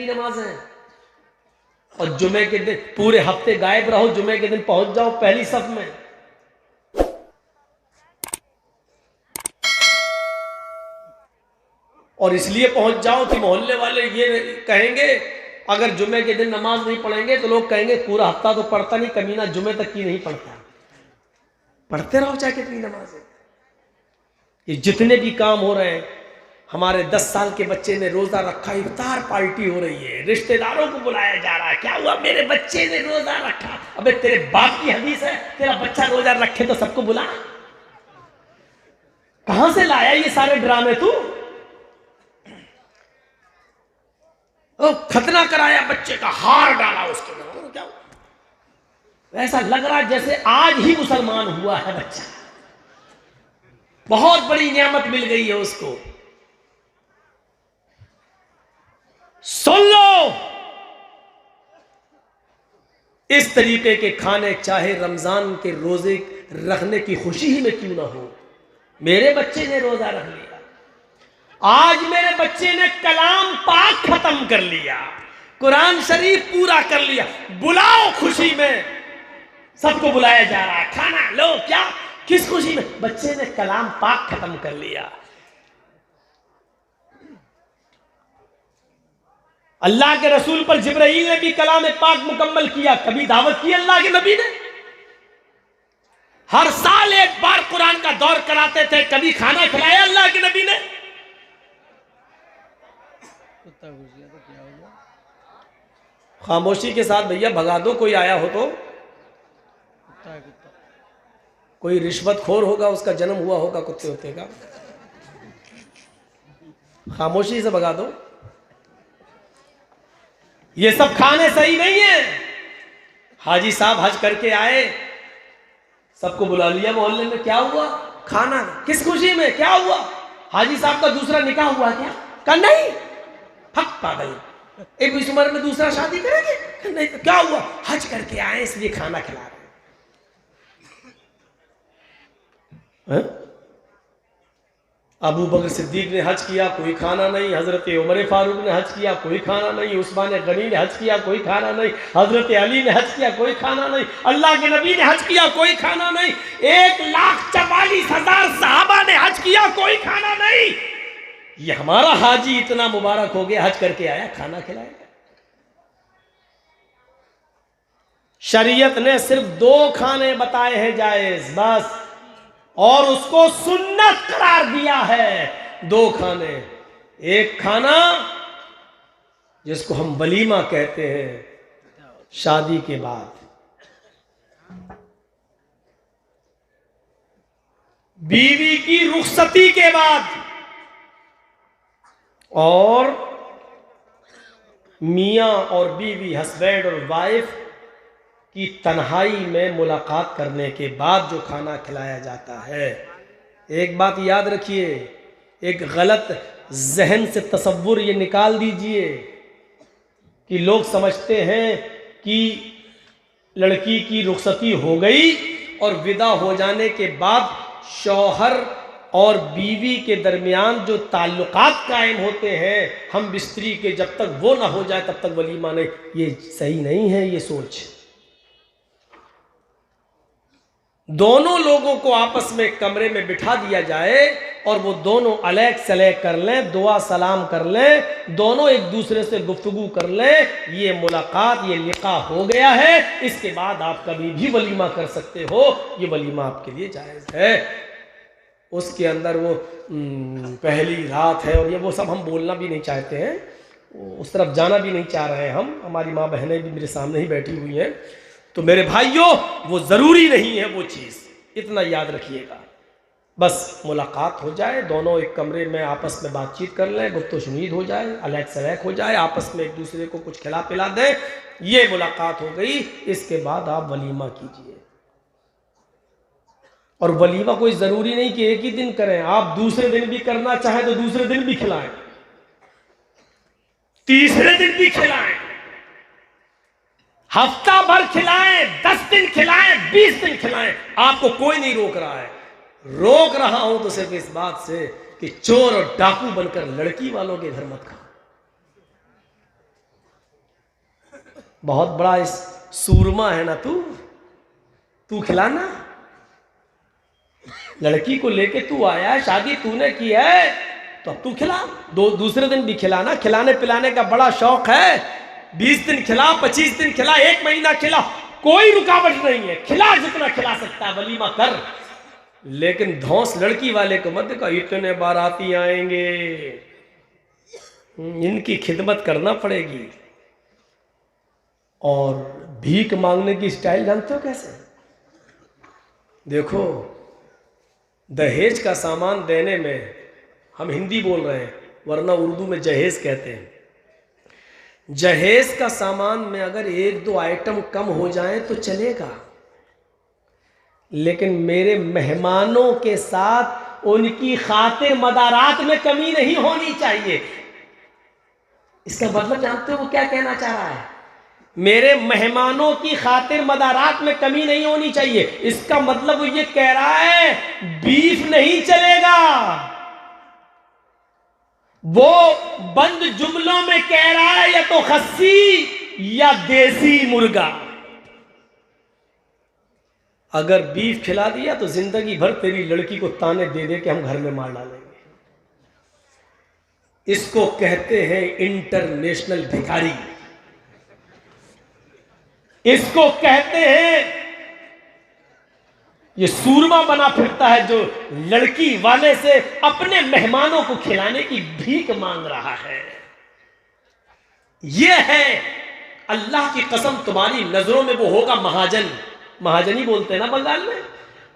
कितनी नमाज है। और जुमे के दिन पूरे हफ्ते गायब रहो, जुमे के दिन पहुंच जाओ पहली सफ में। और इसलिए पहुंच जाओ कि मोहल्ले वाले ये कहेंगे, अगर जुमे के दिन नमाज नहीं पढ़ेंगे तो लोग कहेंगे पूरा हफ्ता तो पढ़ता नहीं, कमीना जुमे तक की नहीं पढ़ता। पढ़ते रहो चाहे कितनी नमाज है। ये जितने भी काम हो रहे हैं, हमारे 10 साल के बच्चे ने रोजा रखा, इफ्तार पार्टी हो रही है, रिश्तेदारों को बुलाया जा रहा है, क्या हुआ मेरे बच्चे ने रोजा रखा। अबे तेरे बाप की हदीस है, तेरा बच्चा रोजा रखे तो सबको बुला। कहां से लाया ये सारे ड्रामे तू। खतना कराया बच्चे का, हार डाला उसके अंदर, क्या ऐसा लग रहा है जैसे आज ही मुसलमान हुआ है बच्चा। बहुत बड़ी नियामत मिल गई है उसको। सुन लो, इस तरीके के खाने चाहे रमजान के रोजे रखने की खुशी ही में क्यों ना हो। मेरे बच्चे ने रोजा रख लिया, आज मेरे बच्चे ने कलाम पाक खत्म कर लिया, कुरान शरीफ पूरा कर लिया। बुलाओ खुशी में, सबको बुलाया जा रहा है, खाना लो। क्या, किस खुशी में? बच्चे ने कलाम पाक खत्म कर लिया। अल्लाह के रसूल पर जिब्राइल ने भी कलाम पाक मुकम्मल किया। कभी दावत की अल्लाह के नबी ने? हर साल एक बार कुरान का दौर कराते थे। कभी खाना खिलाया अल्लाह के नबी ने? खामोशी के साथ भैया भगा दो, कोई आया हो तो। कोई रिश्वतखोर होगा, उसका जन्म हुआ होगा कुत्ते होते का। खामोशी से भगा दो। ये सब खाने सही नहीं है। हाजी साहब हज करके आए, सबको बुला लिया मोहल्ले में, क्या हुआ? खाना। किस खुशी में? क्या हुआ? हाजी साहब का दूसरा निकाह हुआ क्या? कहा नहीं। हक पागल, एक इस उम्र में दूसरा शादी करेंगे? नहीं। क्या हुआ? हज करके आए इसलिए खाना खिला रहे हैं। अबू बकर सिद्दीक ने हज किया, कोई खाना नहीं। हजरत उमर फारूक ने हज किया, कोई खाना नहीं। उस्मान गनी ने हज किया, कोई खाना नहीं। हजरत अली ने हज किया, कोई खाना नहीं। अल्लाह के नबी ने हज किया, कोई खाना नहीं। 1,44,000 सहाबा ने हज किया, कोई खाना नहीं। ये हमारा हाजी इतना मुबारक हो गया, हज करके आया, खाना खिलाएगा। शरीयत ने सिर्फ 2 खाने बताए हैं जायज, बस, और उसको सुन्नत करार दिया है। 2 खाने। एक खाना जिसको हम वलीमा कहते हैं शादी के बाद, बीवी की रुखसती के बाद, और मियां और बीवी, हस्बैंड और वाइफ की तन्हाई में मुलाकात करने के बाद जो खाना खिलाया जाता है। एक बात याद रखिए, एक गलत जहन से तसव्वुर ये निकाल दीजिए कि लोग समझते हैं कि लड़की की रुखसती हो गई और विदा हो जाने के बाद शौहर और बीवी के दरमियान जो ताल्लुकात कायम होते हैं हम बिस्तरी के, जब तक वो ना हो जाए तब तक वलीमा नहीं। ये सही नहीं है ये सोच। दोनों लोगों को आपस में कमरे में बिठा दिया जाए और वो दोनों अलग सलह कर लें, दुआ सलाम कर लें, दोनों एक दूसरे से गुफ्तगू कर लें, ये मुलाकात, ये लिक़ा हो गया है। इसके बाद आप कभी भी वलीमा कर सकते हो, ये वलीमा आपके लिए जायज़ है। उसके अंदर वो पहली रात है और ये वो सब हम बोलना भी नहीं चाहते हैं, उस तरफ जाना भी नहीं चाह रहे हैं हम। हमारी माँ बहनें भी मेरे सामने ही बैठी हुई हैं। तो मेरे भाइयों, वो ज़रूरी नहीं है वो चीज़, इतना याद रखिएगा। बस मुलाकात हो जाए, दोनों एक कमरे में आपस में बातचीत कर लें, गुफ्तो शुनीद हो जाए, अलग सलैक हो जाए, आपस में एक दूसरे को कुछ खिला पिला दें, ये मुलाकात हो गई। इसके बाद आप वलीमा कीजिए। और वलीमा कोई ज़रूरी नहीं कि एक ही दिन करें, आप दूसरे दिन भी करना चाहें तो दूसरे दिन भी खिलाएं, तीसरे दिन भी खिलाएं, हफ्ता भर खिलाएं, 10 दिन खिलाएं, 20 दिन खिलाएं, आपको कोई नहीं रोक रहा है। रोक रहा हूं तो सिर्फ इस बात से कि चोर और डाकू बनकर लड़की वालों के घर मत खाओ। बहुत बड़ा इस सूरमा है ना तू खिलाना। लड़की को लेके तू आया है, शादी तूने की है, तो अब तू खिला। दूसरे दिन भी खिलाना। खिलाने पिलाने का बड़ा शौक है। 20 दिन खिला, 25 दिन खिला, 1 महीना खिला, कोई रुकावट नहीं है। खिला जितना खिला सकता है, वलीमा कर। लेकिन धौंस लड़की वाले को मत कहो इतने बाराती आएंगे, इनकी खिदमत करना पड़ेगी। और भीख मांगने की स्टाइल जानते हो कैसे? देखो, दहेज का सामान देने में, हम हिंदी बोल रहे हैं वरना उर्दू में जहेज कहते हैं। जहेज का सामान में अगर 1-2 आइटम कम हो जाए तो चलेगा, लेकिन मेरे मेहमानों के साथ उनकी खातिर मदारात में कमी नहीं होनी चाहिए। इसका मतलब जानते हो वो क्या कहना चाह रहा है? मेरे मेहमानों की खातिर मदारात में कमी नहीं होनी चाहिए। इसका मतलब वो ये कह रहा है बीफ नहीं चलेगा। वो बंद जुमलों में कह रहा है या तो खस्सी या देसी मुर्गा। अगर बीफ खिला दिया तो जिंदगी भर तेरी लड़की को ताने दे दे के हम घर में मार डालेंगे। इसको कहते हैं इंटरनेशनल भिखारी। इसको कहते हैं, ये सूरमा बना फिरता है जो लड़की वाले से अपने मेहमानों को खिलाने की भीख मांग रहा है। ये है, अल्लाह की कसम तुम्हारी नजरों में वो होगा महाजन। महाजन ही बोलते हैं ना बंगाल में।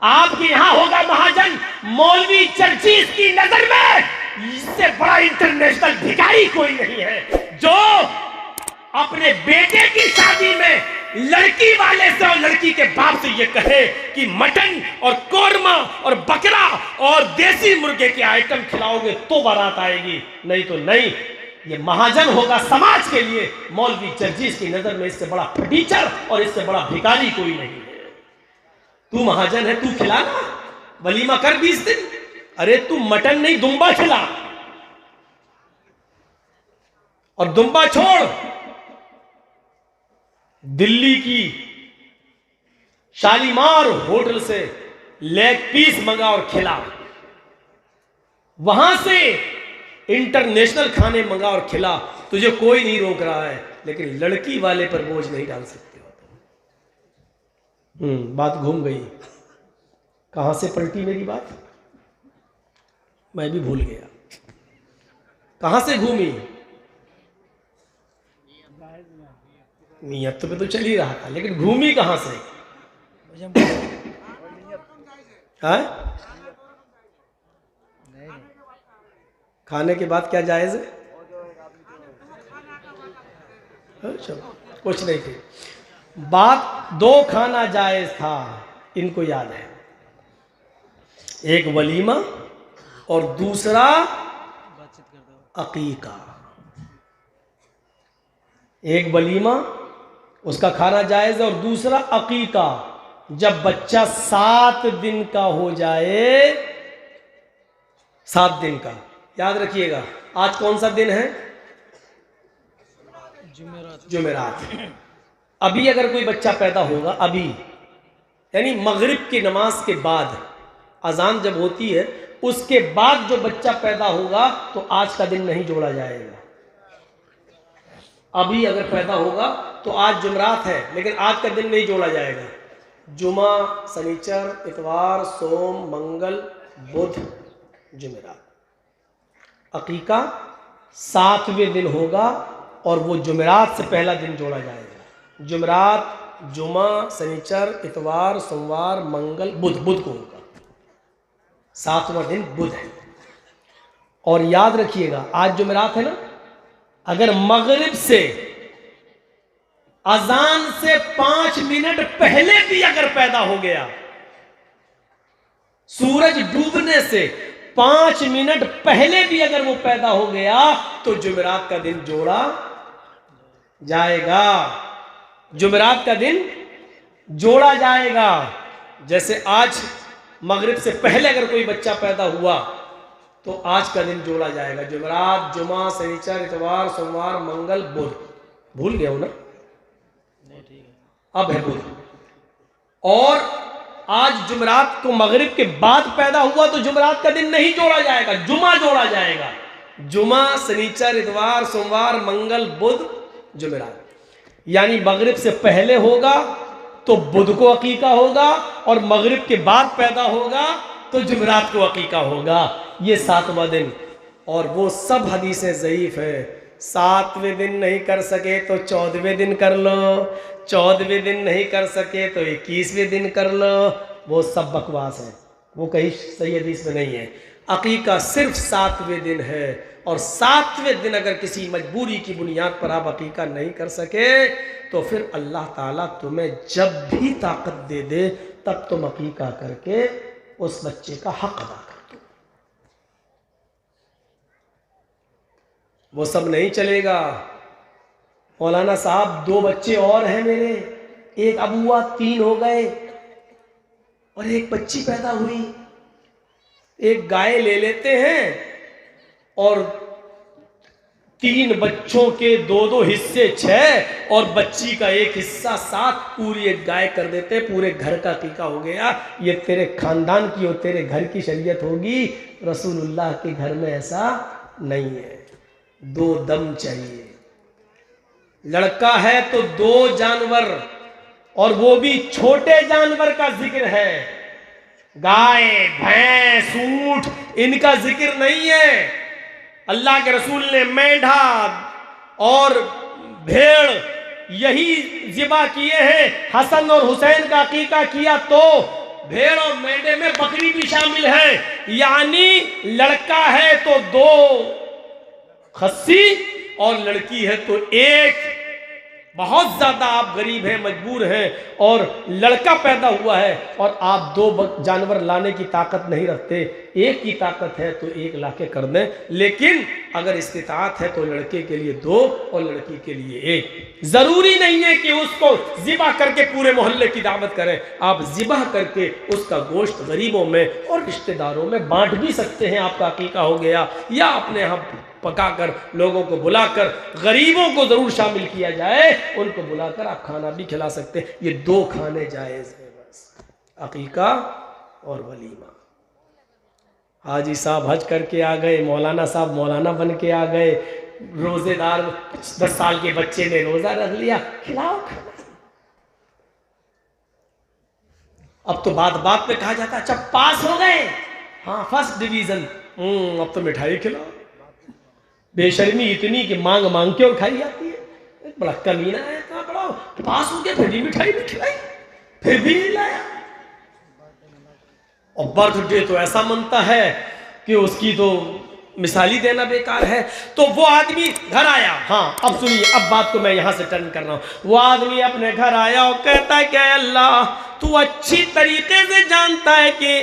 आपके यहां होगा महाजन। मौलवी चर्चिस की नजर में इससे बड़ा इंटरनेशनल भिखारी कोई नहीं है, जो अपने बेटे की शादी में लड़की वाले से और लड़की के बाप से ये कहे कि मटन और कोरमा और बकरा और देसी मुर्गे के आइटम खिलाओगे तो बारात आएगी, नहीं तो नहीं। ये महाजन होगा समाज के लिए। मौलवी चर्चिस की नजर में इससे बड़ा फटीचर और इससे बड़ा भिखारी कोई नहीं है। तू महाजन है, तू खिलाना, वलीमा कर 20 दिन। अरे तू मटन नहीं दुम्बा खिला, और दुम्बा छोड़, दिल्ली की शालीमार होटल से लेग पीस मंगा और खिला। वहां से इंटरनेशनल खाने मंगा और खिला। तुझे कोई नहीं रोक रहा है, लेकिन लड़की वाले पर बोझ नहीं डाल सकते हो तुम। बात घूम गई। कहां से पलटी मेरी बात? मैं भी भूल गया कहां से घूमी। नियत पे तो चल ही रहा था, लेकिन घूमी कहां से? हाँ? खाने के बाद क्या जायज है? अच्छा, कुछ नहीं थी बात। 2 खाना जायज था, इनको याद है। एक वलीमा और दूसरा अकीका। एक वलीमा उसका खाना जायज है, और दूसरा अकीका, जब बच्चा 7 दिन का हो जाए। 7 दिन का, याद रखिएगा। आज कौन सा दिन है? जुमेरात। अभी अगर कोई बच्चा पैदा होगा, अभी यानी मगरिब की नमाज के बाद, अजान जब होती है उसके बाद जो बच्चा पैदा होगा, तो आज का दिन नहीं जोड़ा जाएगा। अभी अगर पैदा होगा तो आज जुमरात है, लेकिन आज का दिन नहीं जोड़ा जाएगा। जुमा, शनिचर, इतवार, सोम, मंगल, बुध, जुमेरात। अकीका 7वें दिन होगा, और वो जुमेरात से पहला दिन जोड़ा जाएगा। जुमेरात, जुमा, शनिचर, इतवार, सोमवार, मंगल, बुध, बुध को होगा। 7वां दिन बुध है। और याद रखिएगा, आज जुमेरात है ना, अगर मगरिब से अजान से 5 मिनट पहले भी अगर पैदा हो गया, सूरज डूबने से 5 मिनट पहले भी अगर वो पैदा हो गया, तो जुमेरात का दिन जोड़ा जाएगा। जुमेरात का दिन जोड़ा जाएगा। जैसे आज मगरिब से पहले अगर कोई बच्चा पैदा हुआ, तो आज का दिन जोड़ा जाएगा। जुमेरात, जुमा, शनिचर, इतवार, सोमवार, मंगल, बुध। भूल गया हो ना? अब है बुध। और आज जुमरात को मगरिब के बाद पैदा हुआ तो जुमरात का दिन नहीं जोड़ा जाएगा, जुमा जोड़ा जाएगा। जुमा, शनिचर, इतवार, सोमवार, मंगल, बुध, जुमरात। यानी मगरिब से पहले होगा तो बुध को अकीका होगा, और मगरिब के बाद पैदा होगा तो जुमरात को अकीका होगा। ये 7वां दिन। और वो सब हदीसें ज़ईफ है। 7वें दिन नहीं कर सके तो 14वें दिन कर लो, 14वें दिन नहीं कर सके तो 21वें दिन कर लो। वो सब बकवास है, वो कहीं सही हदीस में नहीं है। अकीका सिर्फ 7वें दिन है, और 7वें दिन अगर किसी मजबूरी की बुनियाद पर आप अकीका नहीं कर सके तो फिर अल्लाह ताला तुम्हें जब भी ताकत दे दे तब तुम अकीका करके उस बच्चे का हक अदा कर दो। वो सब नहीं चलेगा। मौलाना साहब 2 बच्चे और हैं मेरे, एक अब हुआ, 3 हो गए, और एक बच्ची पैदा हुई। एक गाय ले लेते हैं और 3 बच्चों के 2-2 हिस्से 6, और बच्ची का एक हिस्सा 7, पूरी एक गाय कर देते, पूरे घर का टीका हो गया। ये तेरे खानदान की और तेरे घर की शरीयत होगी, रसूलुल्लाह के घर में ऐसा नहीं है। 2 दम चाहिए। लड़का है तो 2 जानवर, और वो भी छोटे जानवर का जिक्र है। गाय, भैंस, ऊंट, इनका जिक्र नहीं है। अल्लाह के रसूल ने मेंढा और भेड़ यही ज़िबा किए हैं। हसन और हुसैन का अकीका किया तो भेड़ और मेंढे में बकरी भी शामिल है। यानी लड़का है तो 2 खस्सी, और लड़की है तो 1। बहुत ज्यादा आप गरीब हैं, मजबूर हैं, और लड़का पैदा हुआ है और आप 2 जानवर लाने की ताकत नहीं रखते, 1 की ताकत है तो 1 लाके कर दें। लेकिन अगर इस्तिताअत है तो लड़के के लिए 2 और लड़की के लिए 1। जरूरी नहीं है कि उसको ज़िबा करके पूरे मोहल्ले की दावत करें। आप ज़िबा करके उसका गोश्त गरीबों में और रिश्तेदारों में बांट भी सकते हैं। आपका अकीका हो गया, या अपने यहाँ पकाकर लोगों को बुलाकर गरीबों को जरूर शामिल किया जाए, उनको बुलाकर आप खाना भी खिला सकते हैं। ये 2 खाने जायज है बस, अकीका और वलीमा। हाजी साहब हज करके आ गए, मौलाना साहब मौलाना बन के आ गए, रोजेदार 10 साल के बच्चे ने रोजा रख लिया, खिलाओ खाना। अब तो बात बात पे कहा जाता है अच्छा पास हो गए, हाँ फर्स्ट डिवीजन, अब तो मिठाई खिलाओ। बेशर्मी इतनी कि मांग मांग के और खाई जाती है। बड़ा कमीना है, इतना बड़ा पास हो गया फिर भी मिठाई नहीं खिलाई, फिर भी नहीं लाया। और बर्थडे तो ऐसा मनता है कि उसकी तो मिसाली देना बेकार है। तो वो आदमी घर आया, हाँ अब सुनिए, अब बात को मैं यहां से टर्न कर रहा हूं। वो आदमी अपने घर आया और कहता है कि अल्लाह तू अच्छी तरीके से जानता है कि